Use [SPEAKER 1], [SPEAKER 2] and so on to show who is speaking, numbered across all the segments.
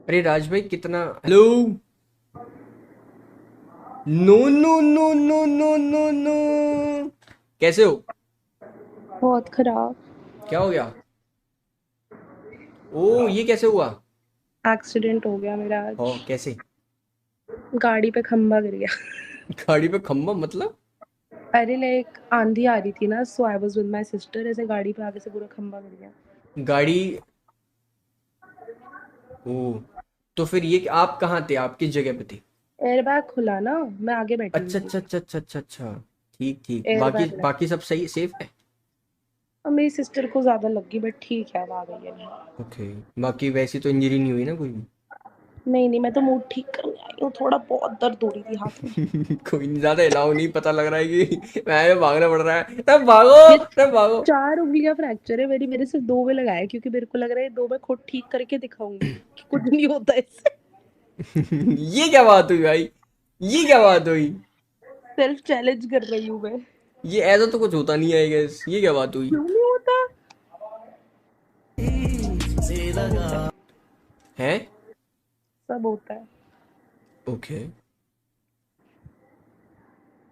[SPEAKER 1] अरे राज भाई कितना, hello. No no no no no no no. कैसे हो?
[SPEAKER 2] बहुत खराब।
[SPEAKER 1] क्या हो गया? ओ ये कैसे हुआ?
[SPEAKER 2] एक्सीडेंट हो गया मेरा
[SPEAKER 1] हो
[SPEAKER 2] आज।
[SPEAKER 1] कैसे?
[SPEAKER 2] गाड़ी पे खंबा गिर गया।
[SPEAKER 1] गाड़ी पे खंबा मतलब?
[SPEAKER 2] अरे लाइक आंधी आ रही थी ना, so I was with my sister, ऐसे गाड़ी पे आगे से पूरा खंबा गिर गया।
[SPEAKER 1] गाड़ी। ओ तो फिर ये आप कहाँ थे, आप किस जगह पे थे?
[SPEAKER 2] एयर बैग खुला ना, मैं आगे बैठी हुई
[SPEAKER 1] अच्छा
[SPEAKER 2] थी।
[SPEAKER 1] अच्छा अच्छा अच्छा अच्छा अच्छा। ठीक ठीक,
[SPEAKER 2] एयर
[SPEAKER 1] बाकी
[SPEAKER 2] बैग लगा।
[SPEAKER 1] बाकी सब सही सेफ है?
[SPEAKER 2] और मेरी सिस्टर को ज्यादा लगी बट ठीक है, अब आ गई है।
[SPEAKER 1] ओके। बाकी वैसी तो इंजरी नहीं हुई ना कोई भी?
[SPEAKER 2] नहीं नहीं, मैं तो मूड ठीक करने आई हूँ, थोड़ा बहुत दर्द हो रही थी हाथ में।
[SPEAKER 1] कोई नहीं, ज्यादा हिलाओ नहीं, पता लग रहा है कि मैं भागना पड़ रहा है, तब भागो।
[SPEAKER 2] ये
[SPEAKER 1] तब भागो।
[SPEAKER 2] 4 उंगलियां फ्रैक्चर है मेरी, मेरे सिर्फ 2 में लगा है, क्योंकि मेरे को लग रहा है 2 में खुद ठीक करके दिखाऊंगी कि कुछ नहीं होता इससे।
[SPEAKER 1] ये क्या बात हुई भाई? ये क्या बात हुई?
[SPEAKER 2] सेल्फ चैलेंज कर रही हूँ मैं।
[SPEAKER 1] ये ऐसा तो कुछ होता नहीं है, गेस ये क्या बात हुई?
[SPEAKER 2] क्यों नहीं होता? सब होता है।
[SPEAKER 1] है।
[SPEAKER 2] सब होता है।
[SPEAKER 1] ओके।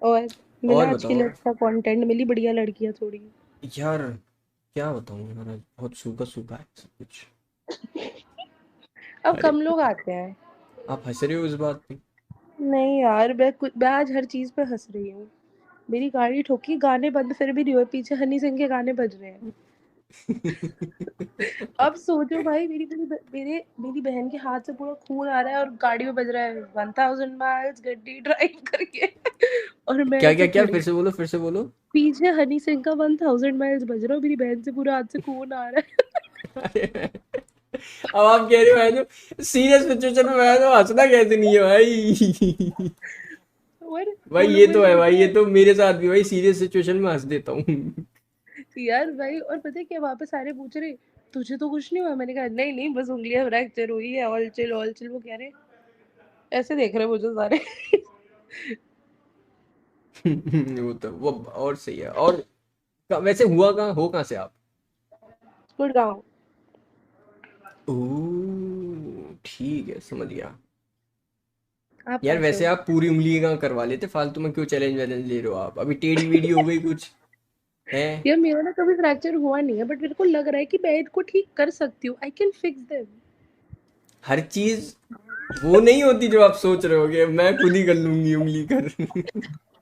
[SPEAKER 2] और
[SPEAKER 1] और
[SPEAKER 2] मिला आज के लिए
[SPEAKER 1] बताओ।
[SPEAKER 2] अच्छा कंटेंट, मिली बढ़िया लड़कियां थोड़ी।
[SPEAKER 1] यार क्या बताऊं यार, आज बहुत सूखा सूखा है सब कुछ।
[SPEAKER 2] अब
[SPEAKER 1] अरे
[SPEAKER 2] कम लोग आते हैं।
[SPEAKER 1] आप हंस रहे हो इस बात पे?
[SPEAKER 2] नहीं यार, मैं आज हर चीज पे हंस रही हूँ। मेरी गाड़ी ठोकी, गाने बंद फिर भी नहीं हुए, पीछे हनी सिंह के गाने बज रहे हैं। अब सोचो भाई, मेरी बहन के हाथ से पूरा खून आ रहा है और गाड़ी में बज रहा है 1000 माइल्स गड्डी ड्राइव करके। और मैं
[SPEAKER 1] क्या क्या
[SPEAKER 2] ऐसे
[SPEAKER 1] क्या,
[SPEAKER 2] खड़ी,
[SPEAKER 1] फिर से बोलो फिर से बोलो।
[SPEAKER 2] पीछे हनी सिंह का 1000 माइल्स बज रहा है, मेरी बहन से पूरा हाथ से खून आ रहा है।
[SPEAKER 1] अरे अब आप कह रहे हो भाई, जो सीरियस सिचुएशन में मैं तो हंसना कैसे नहीं है भाई?
[SPEAKER 2] और
[SPEAKER 1] भाई
[SPEAKER 2] वो
[SPEAKER 1] ये
[SPEAKER 2] लोग
[SPEAKER 1] तो
[SPEAKER 2] मुझे
[SPEAKER 1] है भाई,
[SPEAKER 2] पता
[SPEAKER 1] ये
[SPEAKER 2] है
[SPEAKER 1] तो मेरे साथ भी भाई, सीरियस सिचुएशन में हंस देता हूँ।
[SPEAKER 2] यार भाई, और पता है क्या, वहां पे सारे पूछ रहे तुझे तो कुछ नहीं हुआ, मैंने कहा नहीं नहीं, बस उंगलियां फ्रैक्चर हुई है, ऑल चिल। वो कह रहे ऐसे देख रहे मुझे सारे।
[SPEAKER 1] वो तो वो और सही है। और वैसे हुआ कहाँ, हो कहाँ से आप?
[SPEAKER 2] गुड़गांव।
[SPEAKER 1] ओह ठीक है, समझ गया।
[SPEAKER 2] आप
[SPEAKER 1] यार
[SPEAKER 2] कहाँ से
[SPEAKER 1] वैसे
[SPEAKER 2] हो?
[SPEAKER 1] आप पूरी उंगली कहाँ करवा लेते, फालतू में क्यों चैलेंज वैलेंज ले रहे हो आप? अभी टेढ़ी मेढ़ी हो गई कुछ है?
[SPEAKER 2] यार मेरा ना कभी फ्रैक्चर हुआ नहीं है, बट मेरे को लग रहा है कि मैं इनको ठीक कर सकती हूँ, आई कैन फिक्स देम।
[SPEAKER 1] हर चीज वो नहीं होती जो आप सोच रहे होगे, मैं खुद ही कर लूंगी उंगली कर।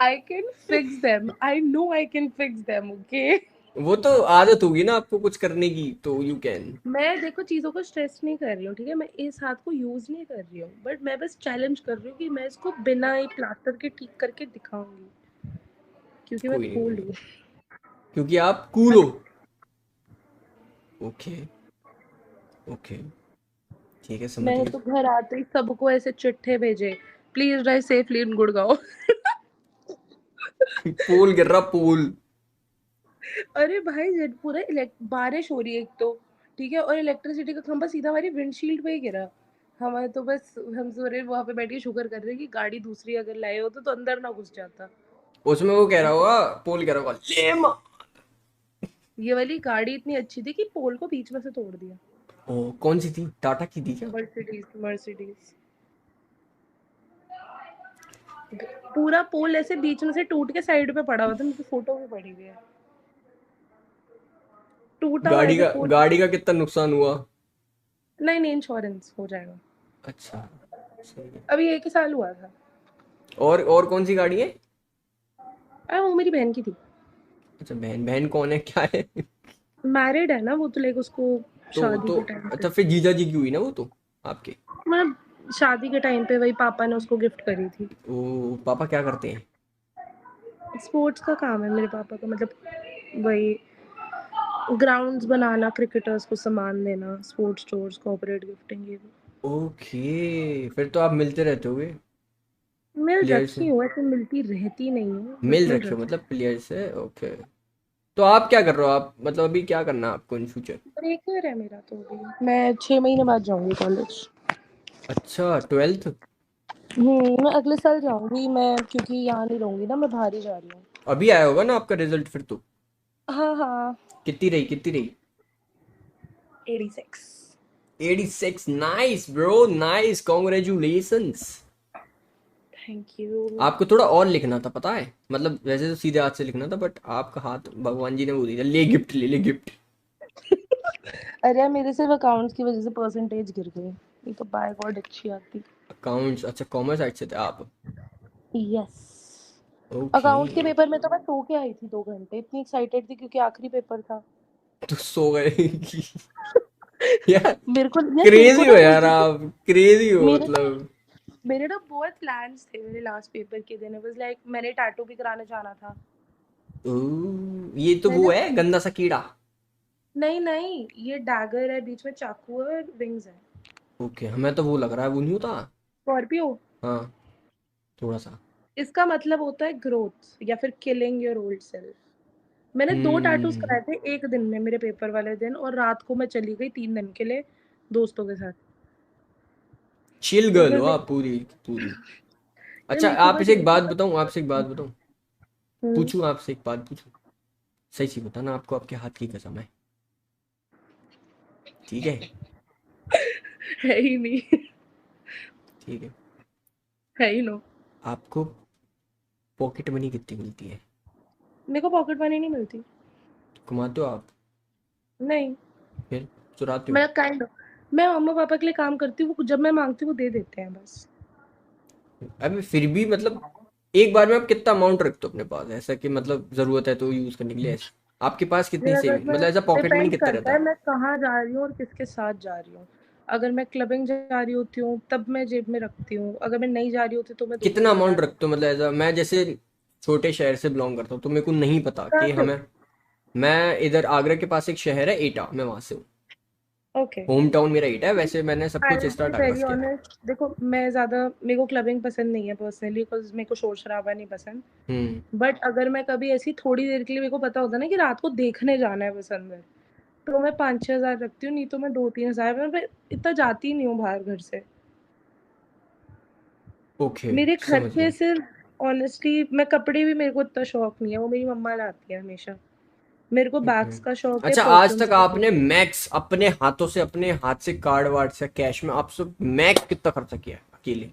[SPEAKER 2] I can fix them, I know I can fix them, okay.
[SPEAKER 1] वो तो आदत होगी ना आपको कुछ करने की, तो यू कैन।
[SPEAKER 2] मैं देखो चीजों को स्ट्रेस नहीं कर रही हूँ, ठीक है, मैं इस हाथ को यूज नहीं कर रही हूँ, बट मैं बस चैलेंज कर रही हूँ कि मैं इसको बिना एक प्लास्टर के ठीक करके दिखाऊंगी, क्योंकि मैं
[SPEAKER 1] कोई नहीं कोई
[SPEAKER 2] कूल
[SPEAKER 1] नहीं,
[SPEAKER 2] हूँ।
[SPEAKER 1] क्योंकि आप कूल हो। ओके। ओके। ठीक है, समझ
[SPEAKER 2] मैंने
[SPEAKER 1] गया।
[SPEAKER 2] तो घर आते ही सबको ऐसे चिट्ठे भेजे, प्लीज ड्राइव सेफली इन गुड़गांव।
[SPEAKER 1] पोल गिर रहा, पोल।
[SPEAKER 2] अरे भाई पूरा बारिश हो रही है एक तो, ठीक है, और इलेक्ट्रिसिटी का खंभा सीधा हमारी विंडशील्ड पे ही गिरा। हमारे तो बस हम सोरे वहां पे बैठ के शुक्र कर रहे हैं कि गाड़ी दूसरी अगर लाए होते तो अंदर ना घुस जाता।
[SPEAKER 1] उसमें वो कह रहा होगा, पोल कह रहा होगा ले मां।
[SPEAKER 2] ये वाली गाड़ी इतनी अच्छी थी कि पोल को बीच में से तोड़ दिया।
[SPEAKER 1] ओ कौन सी थी, टाटा की थी क्या?
[SPEAKER 2] Mercedes Mercedes. पूरा पोल ऐसे बीच में से टूट के साइड पे पड़ा हुआ था, मुझे फोटो भी पड़ी हुई है। टूटा हुआ
[SPEAKER 1] गाड़ी
[SPEAKER 2] ऐसे
[SPEAKER 1] का
[SPEAKER 2] पोल।
[SPEAKER 1] गाड़ी का कितना नुकसान हुआ?
[SPEAKER 2] नहीं नहीं, इंश्योरेंस हो जाएगा।
[SPEAKER 1] अच्छा, सही है।
[SPEAKER 2] अभी 1 ही साल हुआ था।
[SPEAKER 1] और कौन सी गाड़ी है?
[SPEAKER 2] अरे वो मेरी बहन की थी।
[SPEAKER 1] अच्छा, बहन बहन कौन है, क्या है?
[SPEAKER 2] मैरिड है ना वो, तो लाइक उसको शादी
[SPEAKER 1] तो
[SPEAKER 2] के टाइम पे,
[SPEAKER 1] अच्छा, फिर जीजा जी की हुई ना वो तो, आपके।
[SPEAKER 2] मतलब शादी के टाइम पे वही पापा ने उसको गिफ्ट करी थी।
[SPEAKER 1] ओ पापा क्या करते हैं?
[SPEAKER 2] स्पोर्ट्स का काम है मेरे पापा का, मतलब वही ग्राउंड्स बनाना, क्रिकेटर्स को सामान देना, स्पोर्ट्स स्टोर्स, कॉर्पोरेट गिफ्टिंग, ये भी।
[SPEAKER 1] ओके, फिर तो आप मिलते रहते होगे
[SPEAKER 2] मिल
[SPEAKER 1] प्लेयर से।
[SPEAKER 2] रखी हूँ, ऐसे मिलती रहती नहीं हूँ, बट
[SPEAKER 1] मिल
[SPEAKER 2] मिल
[SPEAKER 1] रखे हो
[SPEAKER 2] रखी।
[SPEAKER 1] मतलब प्लेयर से, ओके। तो आप क्या कर रहे हो, आप मतलब अभी क्या करना है आपको इन फ्यूचर?
[SPEAKER 2] ब्रेक ईयर है मेरा तो अभी, मैं 6 महीने बाद जाऊंगी कॉलेज।
[SPEAKER 1] अच्छा, ट्वेल्थ।
[SPEAKER 2] मैं अगले साल जाऊंगी मैं, क्योंकि यहाँ नहीं रहूंगी ना, मैं बाहर ही जा रही हूँ।
[SPEAKER 1] अभी आया होगा ना आपका रिजल्ट फिर तो?
[SPEAKER 2] हाँ हाँ।
[SPEAKER 1] कितनी रही, कितनी रही?
[SPEAKER 2] 86।
[SPEAKER 1] 86, nice bro, nice, congratulations.
[SPEAKER 2] Thank you.
[SPEAKER 1] आपको थोड़ा और लिखना था, पता है, मतलब वैसे तो सीधे हाथ से लिखना था, बट आपका हाथ भगवान जी ने वो दिया, ले गिफ्ट, ले ले गिफ्ट।
[SPEAKER 2] अरे यार मेरे सिर्फ अकाउंट्स की वजह से परसेंटेज गिर गई, नहीं तो बाय गॉड अच्छी आती।
[SPEAKER 1] अकाउंट्स, अच्छा कॉमर्स साइड से थे आप।
[SPEAKER 2] यस।
[SPEAKER 1] ओके।
[SPEAKER 2] अकाउंट्स के पेपर में तो मैं सो के आई थी 2 घंटे, इतनी एक्साइटेड थी क्योंकि आखिरी पेपर था।
[SPEAKER 1] तो सो गए यार,
[SPEAKER 2] मेरे
[SPEAKER 1] क्रेजी
[SPEAKER 2] को
[SPEAKER 1] हो
[SPEAKER 2] ना उस
[SPEAKER 1] यार
[SPEAKER 2] दिन
[SPEAKER 1] आप, क्रेजी हो
[SPEAKER 2] मेरे ना
[SPEAKER 1] मतलब।
[SPEAKER 2] मेरे ना बहुत प्लान्स थे मेरे लास्ट पेपर के दिन। इट वाज लाइक मैंने टैटू भी कराने जाना था।
[SPEAKER 1] ये तो वो
[SPEAKER 2] मैंने
[SPEAKER 1] है गंदा सा कीड़ा।
[SPEAKER 2] नहीं नहीं, ये डैगर है, बीच में चाकू है और विंग्स है।
[SPEAKER 1] ओके, हमें तो वो लग रहा है वो नहीं होता।
[SPEAKER 2] स्कॉर्पियो।
[SPEAKER 1] हाँ, थोड़ा सा।
[SPEAKER 2] इसका मतलब होता है ग्रोथ या फिर किलिंग योर ओल्ड सेल्फ। मैंने 2 टैटूज
[SPEAKER 1] हम्म।
[SPEAKER 2] कराए थे एक दिन में मेरे पेपर वाले दिन, और रात को मैं चली गई 3 दिन के लिए दोस्तों के साथ।
[SPEAKER 1] चिल
[SPEAKER 2] तो
[SPEAKER 1] गर्ल
[SPEAKER 2] फिर
[SPEAKER 1] हो आप, पूरी पूरी। अच्छा,
[SPEAKER 2] मेरे को बस
[SPEAKER 1] आपसे एक
[SPEAKER 2] यही
[SPEAKER 1] बात
[SPEAKER 2] था।
[SPEAKER 1] बताऊं, आपसे एक बात बताऊं,
[SPEAKER 2] हम्म,
[SPEAKER 1] पूछूं आपसे एक बात पूछूं। सही सी बताना, आपको आपके हाथ की कसम है, ठीक है?
[SPEAKER 2] है ही नहीं।
[SPEAKER 1] ठीक है।
[SPEAKER 2] है ही नो।
[SPEAKER 1] आपको पॉकेट मनी कितनी मिलती है?
[SPEAKER 2] मेरे को पॉकेट मनी नहीं मिलती।
[SPEAKER 1] कमाते हो आप?
[SPEAKER 2] नहीं।
[SPEAKER 1] फिर चुराते हो?
[SPEAKER 2] मतलब काइंड ऑफ, मैं मम्मा पापा के लिए काम करती हूँ, जब मैं मांगती हूँ वो दे देते हैं बस।
[SPEAKER 1] अबे फिर भी मतलब, एक बार में आप कितना अमाउंट रखते हो अपने पास, ऐसा कि मतलब जरूरत है तो यूज करने के लिए ऐसे? आपके पास कितनी
[SPEAKER 2] फिर अगर
[SPEAKER 1] सेविंग,
[SPEAKER 2] मैं
[SPEAKER 1] मतलब ऐसा पॉकेट मनी
[SPEAKER 2] डिपेंड
[SPEAKER 1] कितना रहता
[SPEAKER 2] करता है
[SPEAKER 1] है?
[SPEAKER 2] मैं कहाँ जा रही हूँ और किसके साथ जा रही हूँ। अगर मैं क्लबिंग जा रही होती हूँ तब मैं जेब में रखती हूँ, अगर मैं नहीं जा रही होती तो मैं दो
[SPEAKER 1] कितना
[SPEAKER 2] तीन
[SPEAKER 1] अमाउंट
[SPEAKER 2] हजार
[SPEAKER 1] रखते हो, मतलब ऐसा, मैं जैसे छोटे शहर से बिलोंग करता हूँ तो मेरे को नहीं पता कि
[SPEAKER 2] कहाँ से?
[SPEAKER 1] हमें, मैं इधर आगरा के पास एक शहर है एटा, मैं वहां से हूँ।
[SPEAKER 2] ओके।
[SPEAKER 1] होम टाउन मेरा एटा है, वैसे मैंने सब
[SPEAKER 2] आई
[SPEAKER 1] कुछ
[SPEAKER 2] will be
[SPEAKER 1] start Agra
[SPEAKER 2] very
[SPEAKER 1] से किया था।
[SPEAKER 2] ऑनेस्ट, देखो मैं ज़्यादा, मेरे को क्लबिंग पसंद नहीं है पर्सनली, बिकॉज मेरे को शोर शराबा नहीं पसंद।
[SPEAKER 1] हम्म।
[SPEAKER 2] बट अगर मैं कभी ऐसी थोड़ी देर के लिए, मेरे को पता होता है ना कि रात को देखने जाना है पसंद है, तो मैं 5-6 हजार रखती हूँ, नहीं तो मैं 2-3 हजार, मैं इतना जाती नहीं हूँ बाहर घर से।
[SPEAKER 1] ओके,
[SPEAKER 2] मेरे
[SPEAKER 1] समझ
[SPEAKER 2] खर्चे
[SPEAKER 1] गया।
[SPEAKER 2] सिर्फ ऑनेस्टली, मैं कपड़े भी, मेरे को इतना शौक नहीं है, वो मेरी मम्मा लाती है हमेशा। मेरे को
[SPEAKER 1] ओके।
[SPEAKER 2] बैग्स का शौक है,
[SPEAKER 1] अच्छा, आज
[SPEAKER 2] परफ्यूम्स
[SPEAKER 1] तक
[SPEAKER 2] का
[SPEAKER 1] आपने
[SPEAKER 2] शौक है।
[SPEAKER 1] मैक्स अपने हाथों से, अपने हाथ से कार्ड वार्ड से कैश में आप सब मैक्स कितना खर्चा किया है अकेले?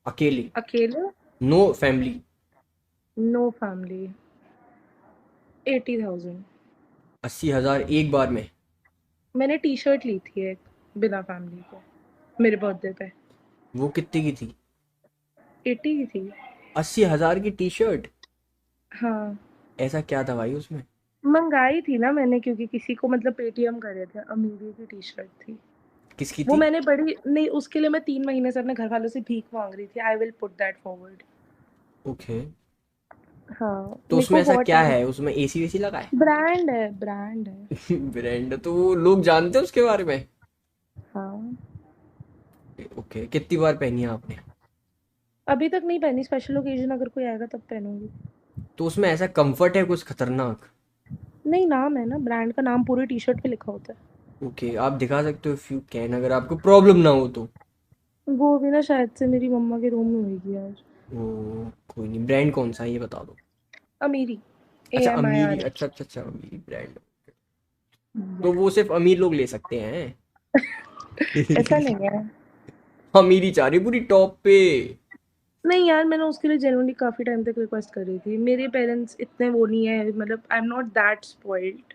[SPEAKER 1] अकेले,
[SPEAKER 2] अकेले।
[SPEAKER 1] No family?
[SPEAKER 2] No family. 80,000।
[SPEAKER 1] 80,000 एक बार में?
[SPEAKER 2] मैंने टी शर्ट ली थी एक, बिना फैमिली के, मेरे बर्थडे पे।
[SPEAKER 1] वो कितने की थी?
[SPEAKER 2] 80 की थी।
[SPEAKER 1] 80,000 की टी शर्ट?
[SPEAKER 2] हाँ।
[SPEAKER 1] ऐसा क्या था भाई उसमें?
[SPEAKER 2] मंगाई थी ना मैंने, क्योंकि किसी को मतलब पेटीएम करे थे, अमीरी की टी शर्ट थी।
[SPEAKER 1] किसकी
[SPEAKER 2] वो
[SPEAKER 1] थी?
[SPEAKER 2] मैंने बड़ी नहीं, उसके लिए मैं 3 महीने से अपने घर वालों से भीख मांग रही थी। I will put that forward.
[SPEAKER 1] Okay.
[SPEAKER 2] हाँ,
[SPEAKER 1] तो
[SPEAKER 2] मेरे
[SPEAKER 1] उसमें
[SPEAKER 2] को
[SPEAKER 1] ऐसा
[SPEAKER 2] बहुत
[SPEAKER 1] क्या
[SPEAKER 2] टाइम।
[SPEAKER 1] है, उसमें एसी वेसी लगा है?
[SPEAKER 2] ब्रांड है, ब्रांड है।
[SPEAKER 1] ब्रांड तो वो लोग जानते हैं उसके बारे में?
[SPEAKER 2] हाँ।
[SPEAKER 1] ओके, कितनी बार पहनी है आपने?
[SPEAKER 2] अभी तक नहीं पहनी, स्पेशल ओकेजन अगर कोई आएगा तब पहनूंगी।
[SPEAKER 1] तो उसमें ऐसा कंफर्ट है कुछ खतरनाक?
[SPEAKER 2] नहीं, नाम है ना, ब्रांड का नाम पूरी टी शर्ट पे लिखा होता है।
[SPEAKER 1] ओके, आप दिखा सकते हो इफ यू कैन, अगर आपको प्रॉब्लम ना हो तो।
[SPEAKER 2] वो भी ना शायद से मेरी मम्मा के रूम में होगी यार।
[SPEAKER 1] ओ, कोई नहीं, ब्रांड कौन सा है ये बता दो।
[SPEAKER 2] अमीरी। ए
[SPEAKER 1] अच्छा
[SPEAKER 2] एम आई
[SPEAKER 1] अमीरी,
[SPEAKER 2] आर
[SPEAKER 1] अच्छा अच्छा अच्छा, अमीरी ब्रांड। तो
[SPEAKER 2] यस।
[SPEAKER 1] वो सिर्फ अमीर लोग ले सकते हैं?
[SPEAKER 2] ऐसा नहीं है।
[SPEAKER 1] अमीरी चाह रही पूरी टॉप पे।
[SPEAKER 2] नहीं यार, मैंने उसके लिए जेन्युइनली काफी टाइम तक रिक्वेस्ट करी थी। मेरे पेरेंट्स इतने वो नहीं है, मतलब आई एम नॉट दैट स्पॉइल्ड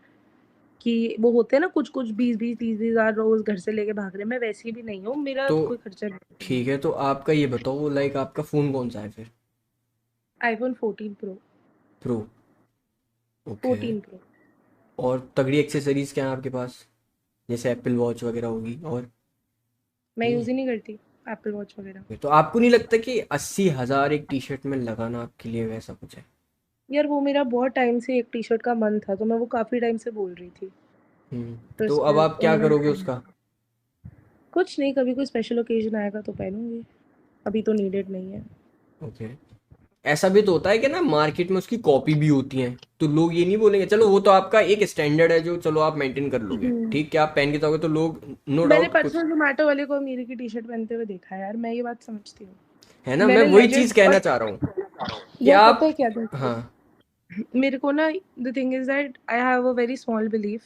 [SPEAKER 2] कि वो होते हैं ना कुछ कुछ 20-20 30-30 हजार रोज घर से लेके भाग रहे हैं। मैं वैसी भी नहीं हूँ, मेरा
[SPEAKER 1] तो
[SPEAKER 2] कोई खर्चा नहीं है।
[SPEAKER 1] ठीक है, तो आपका ये बताओ, लाइक आपका फोन कौन सा है फिर?
[SPEAKER 2] IPhone 14 pro.
[SPEAKER 1] Pro? Okay.
[SPEAKER 2] 14 pro.
[SPEAKER 1] और तगड़ी एक्सेसरीज क्या है आपके पास, जैसे एप्पल वॉच वगैरह होगी और?
[SPEAKER 2] मैं
[SPEAKER 1] नहीं
[SPEAKER 2] यूज
[SPEAKER 1] है?
[SPEAKER 2] ही नहीं करती एप्पल वॉच वगैरह।
[SPEAKER 1] तो आपको नहीं लगता कि 80,000 एक टी शर्ट में लगाना आपके लिए वैसा कुछ है?
[SPEAKER 2] यार वो मेरा बहुत टाइम से एक टी शर्ट का मन था, तो मैं वो काफी टाइम से बोल रही थी। तो
[SPEAKER 1] तो अब
[SPEAKER 2] इसलिए
[SPEAKER 1] आप क्या
[SPEAKER 2] उन्होंने
[SPEAKER 1] करोगे
[SPEAKER 2] बोला,
[SPEAKER 1] उसका?
[SPEAKER 2] कुछ नहीं, कभी कोई स्पेशल ओकेजन आएगा तो पहनूंगी, अभी तो नीडेड नहीं है।
[SPEAKER 1] ओके। ऐसा भी तो होता है कि ना, मार्केट में उसकी कॉपी भी होती है, तो लोग ये नहीं बोलेंगे, चलो वो तो आपका एक स्टैंडर्ड है जो चलो आप मेंटेन कर लोगे,
[SPEAKER 2] हम्म।
[SPEAKER 1] ठीक है, आप पहन के जाओगे तो लोग, नो
[SPEAKER 2] मैंने
[SPEAKER 1] डाउट कुछ।
[SPEAKER 2] परसों जोमेटो वाले को अमीरी की टी शर्ट पहनते हुए देखा है यार, मैं ये बात समझती हूँ।
[SPEAKER 1] है ना, मैं
[SPEAKER 2] मैंने
[SPEAKER 1] वही
[SPEAKER 2] लेजिट
[SPEAKER 1] चीज कहना
[SPEAKER 2] और
[SPEAKER 1] चाह रहा हूँ कि
[SPEAKER 2] यार पता
[SPEAKER 1] आप।
[SPEAKER 2] है क्या था,
[SPEAKER 1] हाँ।
[SPEAKER 2] मेरे को ना, the thing is that I have a very small belief,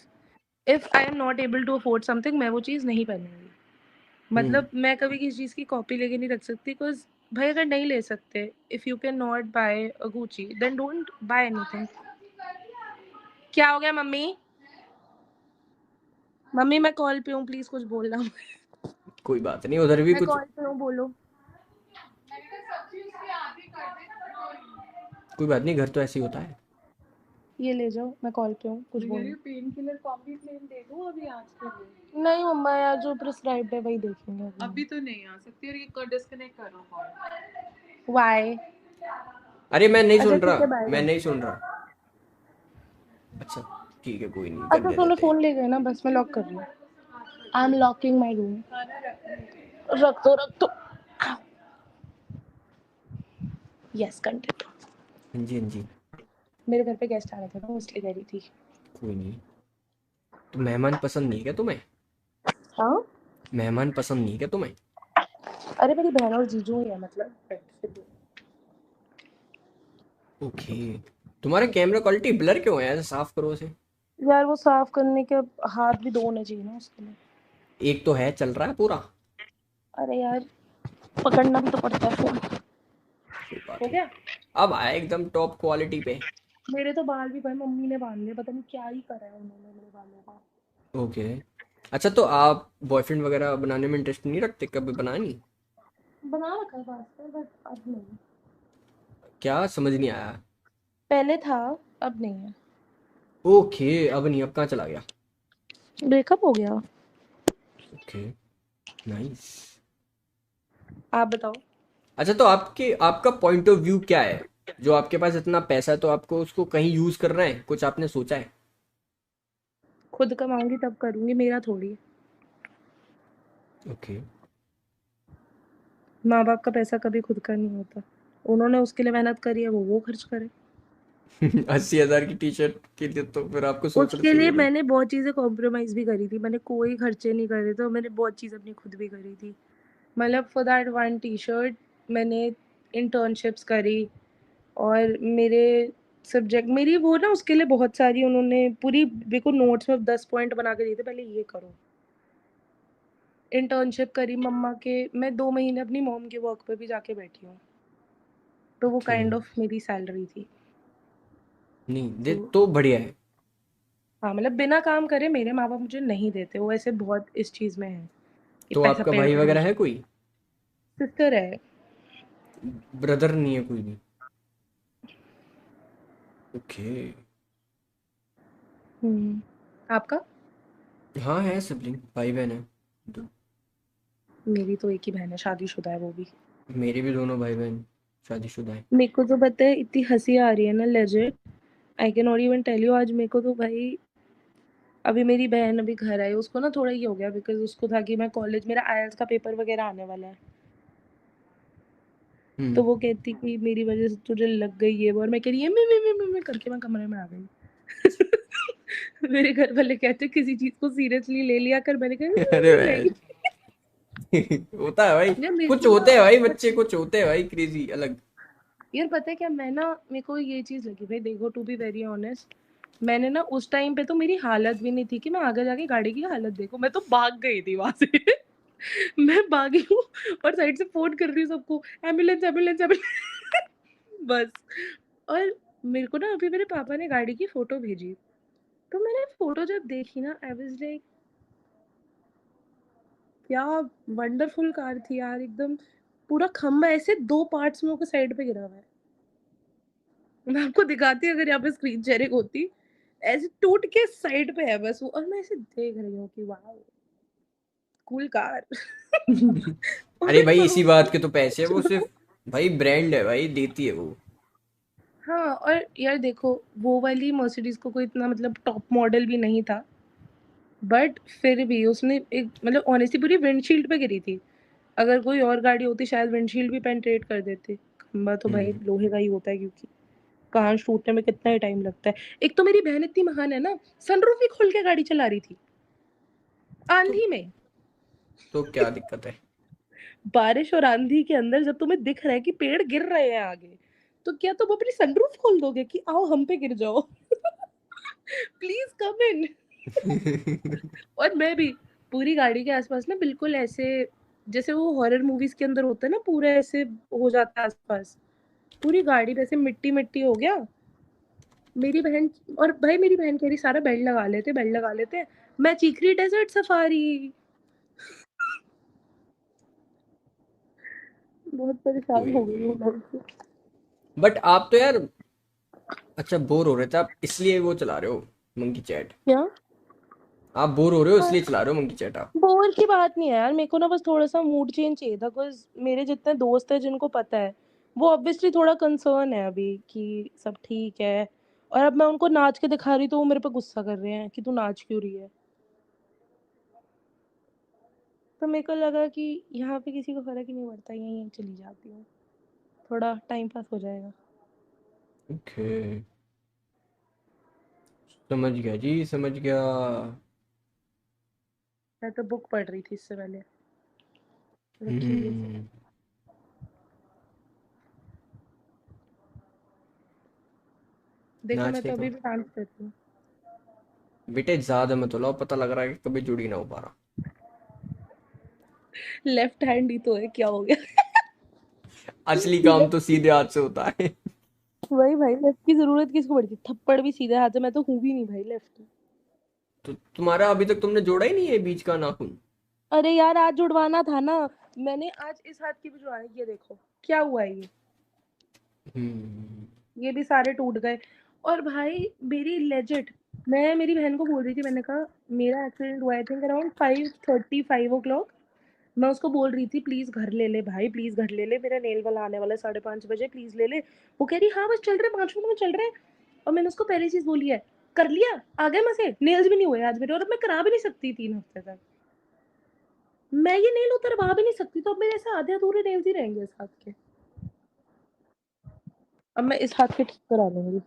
[SPEAKER 2] if I am not able to afford something मैं वो चीज़ नहीं पहनूंगी। मतलब मैं कभी किसी चीज़ की कॉपी लेके नहीं रख सकती, बिकॉज़ भाई अगर नहीं ले सकते, if you can not buy a Gucci then don't buy anything. क्या हो गया मम्मी? मम्मी मैं कॉल पे हूँ, प्लीज़ कुछ बोलना मत।
[SPEAKER 1] कोई बात नहीं, उधर भी
[SPEAKER 2] मैं
[SPEAKER 1] कुछ।
[SPEAKER 2] कॉल पे हूँ, बोलो।
[SPEAKER 1] कोई बात नहीं, घर तो ऐसे ही होता है।
[SPEAKER 2] ये ले जाओ, मैं कॉल पे हूँ, कुछ
[SPEAKER 3] मैं कह
[SPEAKER 2] बोलो।
[SPEAKER 3] रही हूँ पेन किलर कॉपी प्लेन दे दूँ अभी आज के लिए।
[SPEAKER 2] नहीं मम्मा यार, जो प्रिस्क्राइब्ड है वही देखेंगे अभी।
[SPEAKER 3] अभी तो नहीं आ सकती और ये डिस्कनेक्ट करो कॉल।
[SPEAKER 2] व्हाई?
[SPEAKER 1] अरे मैं नहीं
[SPEAKER 2] अच्छा
[SPEAKER 1] सुन
[SPEAKER 2] ठीक है,
[SPEAKER 1] रहा,
[SPEAKER 2] बाय
[SPEAKER 1] मैं
[SPEAKER 2] बाय।
[SPEAKER 1] नहीं सुन रहा। अच्छा, ठीक है, कोई नहीं,
[SPEAKER 2] अच्छा
[SPEAKER 1] करने
[SPEAKER 2] सुनो,
[SPEAKER 1] देते हैं।
[SPEAKER 2] फ़ोन ले गए ना, बस मैं लॉक कर रही हूँ। I am locking my room.
[SPEAKER 3] खाना रखने।
[SPEAKER 2] रख दो, रख दो। Yes, continue.
[SPEAKER 1] हाँ जी, हाँ जी।
[SPEAKER 2] मेरे घर पे गेस्ट आ रहे थे ना, इसलिए कह रही थी।
[SPEAKER 1] कोई नहीं। तो मेहमान पसंद नहीं क्या तुम्हें?
[SPEAKER 2] हाँ?
[SPEAKER 1] मेहमान पसंद नहीं क्या तुम्हें?
[SPEAKER 2] अरे मेरी बहन और जीजू ही है मतलब।
[SPEAKER 1] ओके। तुम्हारा कैमरा क्वालिटी ब्लर क्यों है? ऐसे साफ करो उसे।
[SPEAKER 2] यार वो साफ करने के हाथ भी 2 होने चाहिए ना उसके लिए।
[SPEAKER 1] एक तो है, चल रहा है पूरा।
[SPEAKER 2] अरे यार, पकड़ना भी तो पड़ता है फ़ोन।
[SPEAKER 1] कोई बात
[SPEAKER 2] हो
[SPEAKER 1] नहीं।
[SPEAKER 2] गया?
[SPEAKER 1] अब आया एकदम टॉप क्वालिटी पे।
[SPEAKER 2] मेरे तो बाल भी भाई मम्मी ने बांध लिए, पता नहीं क्या ही करा है उन्होंने मेरे बालों का।
[SPEAKER 1] ओके। अच्छा, तो आप बॉयफ्रेंड वगैरह बनाने में इंटरेस्ट नहीं रखते? कभी बनाया नहीं?
[SPEAKER 2] बना रखा है पास में, बट अब नहीं।
[SPEAKER 1] क्या समझ नहीं आया?
[SPEAKER 2] पहले था, अब नहीं है।
[SPEAKER 1] ओके, अब नहीं, अब कहाँ चला गया?
[SPEAKER 2] ब्रेकअप हो गया।
[SPEAKER 1] Okay, nice.
[SPEAKER 2] आप बताओ।
[SPEAKER 1] अच्छा, तो आपके आपका पॉइंट ऑफ व्यू क्या है? जो आपके पास इतना पैसा है, तो आपको उसको कहीं यूज करना है, कुछ आपने सोचा है?
[SPEAKER 2] खुद कमाऊंगी तब करूंगी, मेरा थोड़ी।
[SPEAKER 1] ओके।
[SPEAKER 2] माँ बाप का पैसा कभी खुद का नहीं होता। उन्होंने उसके लिए मेहनत करी है, वो खर्च करे।
[SPEAKER 1] 80,000 की टी शर्ट के लिए तो फिर आपको सोचना
[SPEAKER 2] उसके लिए
[SPEAKER 1] चाहिए ना।
[SPEAKER 2] मैंने बहुत चीज़ें कॉम्प्रोमाइज़ भी करी थी, मैंने कोई खर्चे नहीं करे थे और मैंने बहुत चीज़ अपनी खुद भी करी थी। मतलब for that one T shirt मैंने इंटर्नशिप्स करी, और मेरे सब्जेक्ट मेरी वो ना उसके लिए बहुत सारी उन्होंने पूरी मेरे को नोट्स में 10 पॉइंट बना के दिए थे, पहले ये करो। इंटर्नशिप करी मम्मा के, मैं 2 महीने अपनी मॉम के वर्क पे भी जाके बैठी हूँ। तो वो
[SPEAKER 1] ओके।
[SPEAKER 2] काइंड ऑफ मेरी सैलरी थी।
[SPEAKER 1] नहीं दे
[SPEAKER 2] तो
[SPEAKER 1] तो बढ़िया है।
[SPEAKER 2] हाँ, मतलब बिना काम करे मेरे माँ-बाप मुझे नहीं देते, वो ऐसे बहुत इस चीज़ में हैं कि
[SPEAKER 1] तो
[SPEAKER 2] पैसा
[SPEAKER 1] आपका
[SPEAKER 2] पेड़
[SPEAKER 1] भाई
[SPEAKER 2] पे
[SPEAKER 1] वगैरह
[SPEAKER 2] नहीं।
[SPEAKER 1] है कोई?
[SPEAKER 2] सिस्टर है।
[SPEAKER 1] ब्रदर नहीं है कोई भी? ओके।
[SPEAKER 2] आपका?
[SPEAKER 1] हाँ, है सिबलिंग, भाई बहन है। दो।
[SPEAKER 2] मेरी तो एक ही बहन है, शादीशुदा है वो भी।
[SPEAKER 1] मेरे भी दोनों भाई बहन शादीशुदा है।
[SPEAKER 2] मेरे को तो पता है, इतनी हँसी आ रही है ना legit, I can not even tell you. आज मेरे को तो भाई, अभी मेरी बहन अभी घर आई, उसको ना थोड़ा ये हो गया बिकॉज़ उसको था कि मैं कॉलेज, मेरा आईएलटीएस का पेपर वगैरह आने वाला है। तो
[SPEAKER 1] हम्म।
[SPEAKER 2] वो कहती कि मेरी वज़ह से तुझे लग गई ये वो, और मैं कह रही मैं करके मैं कमरे में आ गई। मेरे घर वाले कहते किसी चीज़ को सीरियसली ले लिया कर, मैंने
[SPEAKER 1] अरे
[SPEAKER 2] कहा
[SPEAKER 1] भाई।
[SPEAKER 2] नहीं।
[SPEAKER 1] होता है भाई।
[SPEAKER 2] यार मेरे
[SPEAKER 1] कुछ
[SPEAKER 2] को ना
[SPEAKER 1] होते हैं भाई बच्चे,
[SPEAKER 2] बचपन,
[SPEAKER 1] कुछ होते हैं भाई क्रेजी अलग।
[SPEAKER 2] यार पता है क्या, मैं ना, मेरे को ये चीज़ लगी भाई, देखो टू बी वेरी ऑनेस्ट, मैंने ना उस टाइम पे तो मेरी हालत भी नहीं थी कि मैं आगे जाके गाड़ी की हालत देखूं, मैं तो भाग गई थी वहां से। मैं भागी हूँ और साइड से फोन कर रही हूँ सबको, एम्बुलेंस एम्बुलेंस एम्बुलेंस। बस। और मेरे को ना अभी मेरे पापा ने गाड़ी की फोटो भेजी, तो मैंने फोटो जब देखी ना, आई वाज लाइक, क्या वंडरफुल कार थी यार एकदम। पूरा खंबा ऐसे 2 पार्ट्स में होकर साइड पे गिरा हुआ है। मैं आपको दिखाती अगर यहाँ पे स्क्रीन शेयरिंग होती, ऐसे टूट के साइड पे है बस वो, और मैं ऐसे देख रही हूँ कि वाओ, कूल कार।
[SPEAKER 1] अरे
[SPEAKER 2] और
[SPEAKER 1] भाई, इसी बात
[SPEAKER 2] पापा
[SPEAKER 1] के तो पैसे है, वो सिर्फ भाई ब्रांड है भाई, देती है वो।
[SPEAKER 2] हाँ, और यार देखो, वो वाली मर्सिडीज़ को कोई इतना मतलब टॉप मॉडल भी नहीं था, बट फिर भी उसने एक मतलब ऑनेस्टली पूरी विंडशील्ड पे गिरी थी। अगर कोई और गाड़ी होती शायद विंडशील्ड भी पेनिट्रेट कर देती। खंबा तो भाई
[SPEAKER 1] हम्म।
[SPEAKER 2] लोहे का ही होता है, क्योंकि कांच टूटने में कितना ही टाइम लगता है। एक तो मेरी बहन इतनी महान है ना, सनरूफ ही खोल के गाड़ी चला रही थी
[SPEAKER 1] तो
[SPEAKER 2] आंधी में।
[SPEAKER 1] तो क्या दिक्कत है?
[SPEAKER 2] बारिश और आंधी के अंदर जब तुम्हें दिख रहा है कि पेड़ गिर रहे हैं आगे, तो क्या तुम अपनी सनरूफ खोल दोगे कि आओ हम पे गिर जाओ? प्लीज कम इन। और मैं भी पूरी गाड़ी के आसपास ना बिल्कुल ऐसे जैसे वो हॉरर मूवीज के अंदर होता है ना, पूरा ऐसे हो जाता है आसपास, पूरी गाड़ी पे ऐसे मिट्टी मिट्टी हो गया। मेरी बहन, और भाई मेरी बहन कह रही सारा बेल्ट लगा लेते, बेल्ट लगा लेते। मैं चीख रही डेजर्ट सफारी। बहुत परेशान
[SPEAKER 1] कोई
[SPEAKER 2] हो गई हूँ
[SPEAKER 1] नहीं।
[SPEAKER 2] मैं उससे।
[SPEAKER 1] बट आप तो यार, अच्छा बोर हो रहे थे आप इसलिए वो चला रहे हो मंकी चैट?
[SPEAKER 2] क्या?
[SPEAKER 1] आप बोर हो रहे हो इसलिए चला रहे हो मंकी चैट आप?
[SPEAKER 2] बोर की बात नहीं है यार, मेरे को ना बस थोड़ा सा मूड चेंज चाहिए था, बिकॉज मेरे जितने दोस्त हैं जिनको पता है, वो ऑब्वियसली थोड़ा कंसर्न है अभी कि सब ठीक है, और अब मैं उनको नाच के दिखा रही तो वो मेरे पे गुस्सा कर रहे हैं कि तू नाच क्यों रही है। तो मेरे को लगा कि यहाँ पे किसी को फर्क ही नहीं पड़ता, यहीं यहीं चली जाती हूँ, थोड़ा टाइम पास हो जाएगा।
[SPEAKER 1] ओके, समझ गया जी, समझ गया।
[SPEAKER 2] मैं तो बुक पढ़ रही थी इससे पहले, रखी हुई है सब।
[SPEAKER 1] हम्म।
[SPEAKER 2] देखो मैं
[SPEAKER 1] नाचने
[SPEAKER 2] तो
[SPEAKER 1] का
[SPEAKER 2] अभी भी डांस करती हूँ।
[SPEAKER 1] बेटे ज्यादा मत हो, पता लग रहा है कि कभी जुड़ी ना हो पा रहा।
[SPEAKER 2] लेफ्ट हैंड ही तो है, क्या हो गया।
[SPEAKER 1] असली काम तो सीधे हाथ से होता है।
[SPEAKER 2] वही भाई, लेफ्ट की जरूरत किसको पड़ती है, थप्पड़ भी सीधे हाथ से, मैं तो हूँ भी नहीं भाई लेफ्ट।
[SPEAKER 1] तो तुम्हारा अभी तक तुमने जोड़ा ही नहीं है बीच का नाखून?
[SPEAKER 2] अरे यार आज जुड़वाना था ना, मैंने आज इस हाथ की भी जुड़वानी की है, देखो क्या हुआ है
[SPEAKER 1] हम्म।
[SPEAKER 2] ये भी सारे टूट गए। और भाई मेरी लेजिट, मैं मेरी बहन को बोल रही थी, मैंने कहा मेरा एक्सीडेंट हुआ आई थिंक अराउंड 5:30 5 o'clock। मैं उसको बोल रही थी प्लीज घर ले ले भाई, प्लीज घर ले ले, मेरा नेल वाला आने वाला है 5:30 बजे, प्लीज ले ले। वो कह रही हाँ बस चल रहे 5 मिनट में चल रहे हैं। और मैंने उसको पहली चीज बोली है, कर लिया, आ गए मजे, नेल्स भी नहीं हुए आज मेरे, और अब मैं करा भी नहीं सकती 3 हफ्ते तक। मैं ये नेल उतरवा भी नहीं सकती, तो अब मेरे ऐसे आधे अधूरे नेल्स ही रहेंगे इस हाथ के। अब मैं इस हाथ के ठीक करा लूंगी।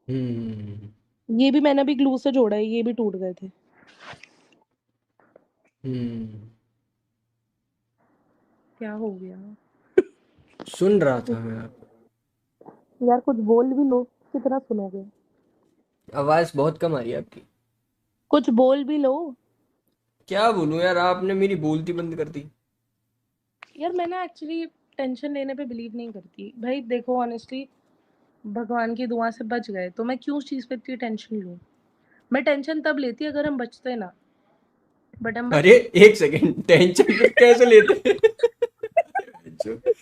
[SPEAKER 1] हम्म।
[SPEAKER 2] ये भी मैंने अभी ग्लू से जोड़ा है, ये भी टूट गए थे।
[SPEAKER 1] हम्म।
[SPEAKER 2] क्या हो गया?
[SPEAKER 1] सुन रहा था मैं आपको।
[SPEAKER 2] यार कुछ बोल भी लो, कितना सुनोगे।
[SPEAKER 1] आवाज बहुत कम आ रही है आपकी।
[SPEAKER 2] कुछ बोल भी लो।
[SPEAKER 1] क्या बोलूं यार, आपने मेरी बोलती बंद कर दी।
[SPEAKER 2] यार मैं ना एक्चुअली टेंशन लेने पे बिलीव नहीं करती भाई, देखो ऑनेस्टली, भगवान की दुआ से बच गए तो मैं क्यों उस चीज पे इतनी टेंशन लूं। मैं टेंशन तब लेती अगर हम बचते ना, बट हम बच
[SPEAKER 1] अरे
[SPEAKER 2] गए।
[SPEAKER 1] एक सेकंड, टेंशन फिर कैसे लेते हैं? जो-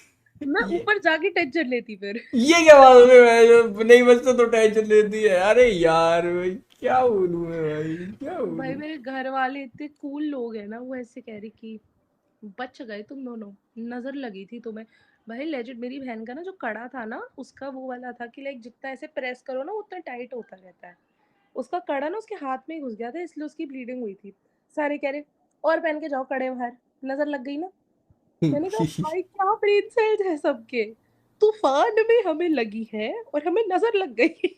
[SPEAKER 2] मैं
[SPEAKER 1] ये
[SPEAKER 2] ऊपर जाके टेंशन लेती फिर।
[SPEAKER 1] ये क्या बात है भाई, जो नहीं बचता तो टेंशन लेती है? अरे यार भाई, क्या बोलूं मैं भाई, क्या
[SPEAKER 2] भाई
[SPEAKER 1] बोलूं।
[SPEAKER 2] मेरे घर वाले इतने कूल लोग हैं ना, वो ऐसे कह रहे कि बच गए तुम दोनों, नजर लगी थी तुम्हें। भाई लेजिट मेरी बहन का ना जो कड़ा था ना, उसका वो वाला था कि लाइक जितना ऐसे प्रेस करो ना उतना टाइट होता रहता है। उसका कड़ा ना उसके हाथ में ही घुस गया था, इसलिए उसकी ब्लीडिंग हुई थी। सारे कह रहे और पहन के जाओ कड़े बाहर, नजर लग गई ना। मैंने कहा भाई क्या ब्रेन सेल्स है सबके, तूफान में हमें लगी है और हमें नजर लग गई।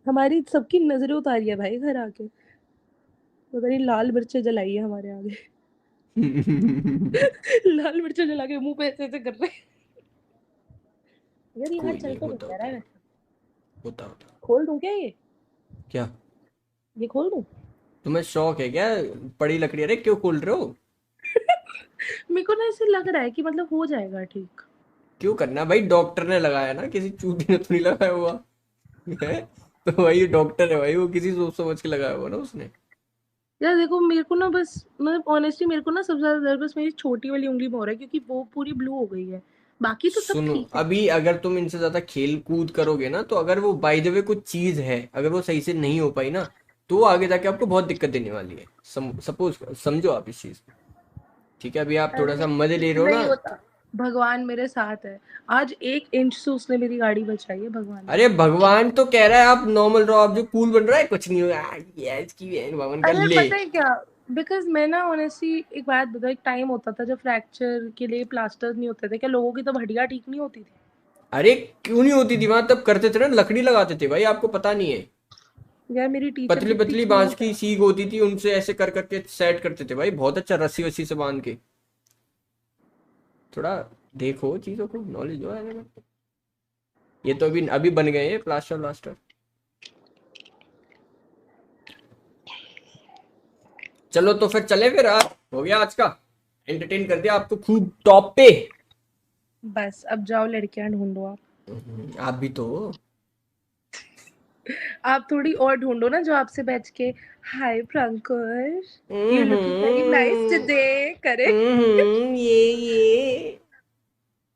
[SPEAKER 2] हमारी सबकी नजरें उतारी है भाई घर आके, पता नहीं लाल मिर्चें जलाई है हमारे आगे। लाल मिर्चें जला के मुंह पे ऐसे ऐसे कर रहे हैं। यार ये हाथ
[SPEAKER 1] कोई
[SPEAKER 2] चल
[SPEAKER 1] नहीं,
[SPEAKER 2] तो नहीं
[SPEAKER 1] होता
[SPEAKER 2] कह रहा
[SPEAKER 1] होता
[SPEAKER 2] है वैसे।
[SPEAKER 1] होता होता।
[SPEAKER 2] खोल दूं क्या
[SPEAKER 1] क्या?
[SPEAKER 2] ये खोल दूं?
[SPEAKER 1] तुम्हें शौक है क्या? पड़ी लकड़ी, अरे क्यों खोल रहे हो?
[SPEAKER 2] मेरे को ना ऐसे लग रहा है कि मतलब हो जाएगा ठीक।
[SPEAKER 1] क्यों करना भाई, डॉक्टर ने लगाया ना, किसी चूती ने तो नहीं लगाया हुआ है। तो भाई डॉक्टर है भाई, वो किसी सोच समझ के लगाया हुआ ना उसने।
[SPEAKER 2] यार देखो मेरे को ना बस, मतलब ऑनेस्टली मेरे को ना सबसे ज्यादा दर्द बस मेरी छोटी वाली उंगली में हो रहा है, क्योंकि वो पूरी ब्लू हो गई है, बाकी तो सब
[SPEAKER 1] सुनो,
[SPEAKER 2] ठीक है।
[SPEAKER 1] अभी अगर तुम इनसे ज्यादा खेल कूद करोगे ना, तो अगर वो बाय द वे कुछ चीज है, अगर वो सही से नहीं हो पाई ना, तो वो आगे जाके आपको बहुत दिक्कत देने वाली है। सपोज समझो आप इस चीज को। ठीक है, अभी आप थोड़ा
[SPEAKER 2] अरे
[SPEAKER 1] सा मजे ले रहे हो ना।
[SPEAKER 2] नहीं होता, भगवान मेरे साथ है। आज 1 इंच से उसने मेरी गाड़ी बचाई है, भगवान ने।
[SPEAKER 1] अरे भगवान तो कह रहा है आप नॉर्मल रहो, आप जो कूल बन रहा है कुछ नहीं होगा। ये इसकी बहन, भगवान का
[SPEAKER 2] अरे
[SPEAKER 1] ले।
[SPEAKER 2] पता है क्या, बिकॉज मैं ना ऑनेस्टली एक बात बताऊँ, एक टाइम होता था जब फ्रैक्चर के लिए प्लास्टर नहीं होते थे क्या, लोगों की तो हड्डियां ठीक नहीं होती थी।
[SPEAKER 1] अरे क्यों नहीं होती थी वहां, तब करते थे ना, लकड़ी लगाते थे भाई, आपको पता नहीं है।
[SPEAKER 2] यार मेरी टीचर
[SPEAKER 1] पतली
[SPEAKER 2] कितनी
[SPEAKER 1] पतली बांस
[SPEAKER 2] क्यूट
[SPEAKER 1] की
[SPEAKER 2] है।
[SPEAKER 1] सीग होती थी, उनसे ऐसे कर करके सेट करते थे भाई, बहुत अच्छा, रस्सी वस्सी से बांध के। थोड़ा देखो चीजों को, नॉलेज हो है। ये तो अभी अभी बन गए हैं प्लास्टर व्लास्टर। चलो तो फिर चले फिर यार, हो गया आज का, एंटरटेन कर दिया आपको खूब टॉप पे।
[SPEAKER 2] बस अब जाओ लड़कियां ढूंढो आप।
[SPEAKER 1] आप भी तो हो।
[SPEAKER 2] आप थोड़ी और ढूंढो ना जो आपसे बैठ के hi Prankush you looking very nice
[SPEAKER 1] hmm,
[SPEAKER 2] today करे।
[SPEAKER 1] ये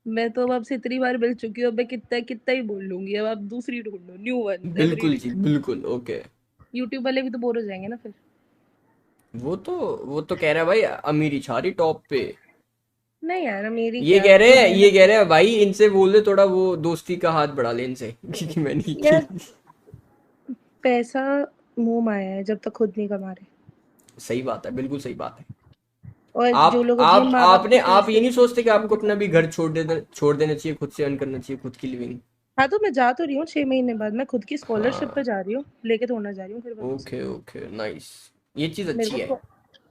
[SPEAKER 2] मैं तो अब आपसे इतनी बार मिल चुकी हूँ, अब मैं कितना कितना ही बोल लूंगी। अब आप दूसरी ढूंढो, न्यू वन एवरी
[SPEAKER 1] बिल्कुल
[SPEAKER 2] डे।
[SPEAKER 1] जी बिल्कुल, ओके।
[SPEAKER 2] यूट्यूब वाले भी तो बोर हो जाएंगे ना फिर।
[SPEAKER 1] वो तो वो तो कह रहा है भाई अमीरी छारी टॉप पे।
[SPEAKER 2] नहीं यार मेरी
[SPEAKER 1] ये
[SPEAKER 2] क्या
[SPEAKER 1] कह रहे
[SPEAKER 2] खुद
[SPEAKER 1] हैं, ये
[SPEAKER 2] मेहनत
[SPEAKER 1] कह रहे
[SPEAKER 2] करो।
[SPEAKER 1] हैं भाई इनसे बोल दे थोड़ा वो दोस्ती का हाथ बढ़ा ले इनसे क्योंकि मैं नहीं की।
[SPEAKER 2] यार पैसा मुंह माया है जब तक खुद नहीं कमा रहे।
[SPEAKER 1] सही बात है, बिल्कुल सही बात है।
[SPEAKER 2] और जो
[SPEAKER 1] आप
[SPEAKER 2] लोग अपने
[SPEAKER 1] आप
[SPEAKER 2] माँ बाप
[SPEAKER 1] आपने
[SPEAKER 2] के
[SPEAKER 1] आप ये
[SPEAKER 2] पैसे
[SPEAKER 1] नहीं सोचते कि
[SPEAKER 2] वो
[SPEAKER 1] आपको अपना भी
[SPEAKER 2] दिखाते
[SPEAKER 1] घर
[SPEAKER 2] हैं।
[SPEAKER 1] छोड़ देना चाहिए, खुद से अर्न करना चाहिए, खुद की लिविंग।
[SPEAKER 2] हाँ तो मैं जा तो रही हूँ 6 महीने बाद, मैं खुद की स्कॉलरशिप पे
[SPEAKER 1] हाँ,
[SPEAKER 2] जा रही हूँ, लेके थोड़ा जा रही हूँ फिर वापस।
[SPEAKER 1] Okay okay, nice. ये चीज
[SPEAKER 2] मेरे
[SPEAKER 1] अच्छी है।
[SPEAKER 2] को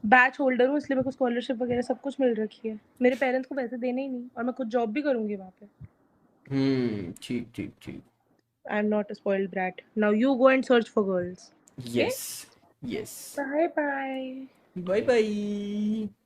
[SPEAKER 2] बैच होल्डर हूँ इसलिए मेरे को स्कॉलरशिप वगैरह सब कुछ मिल रखी है। मेरे पेरेंट्स को पैसे देने ही नहीं, और मैं खुद जॉब भी करूंगी वहाँ पे।
[SPEAKER 1] ठीक ठीक ठीक।
[SPEAKER 2] I am not a spoiled brat. Now you go and search for girls. Okay,
[SPEAKER 1] yes, yes.
[SPEAKER 2] Bye bye.
[SPEAKER 1] Bye bye.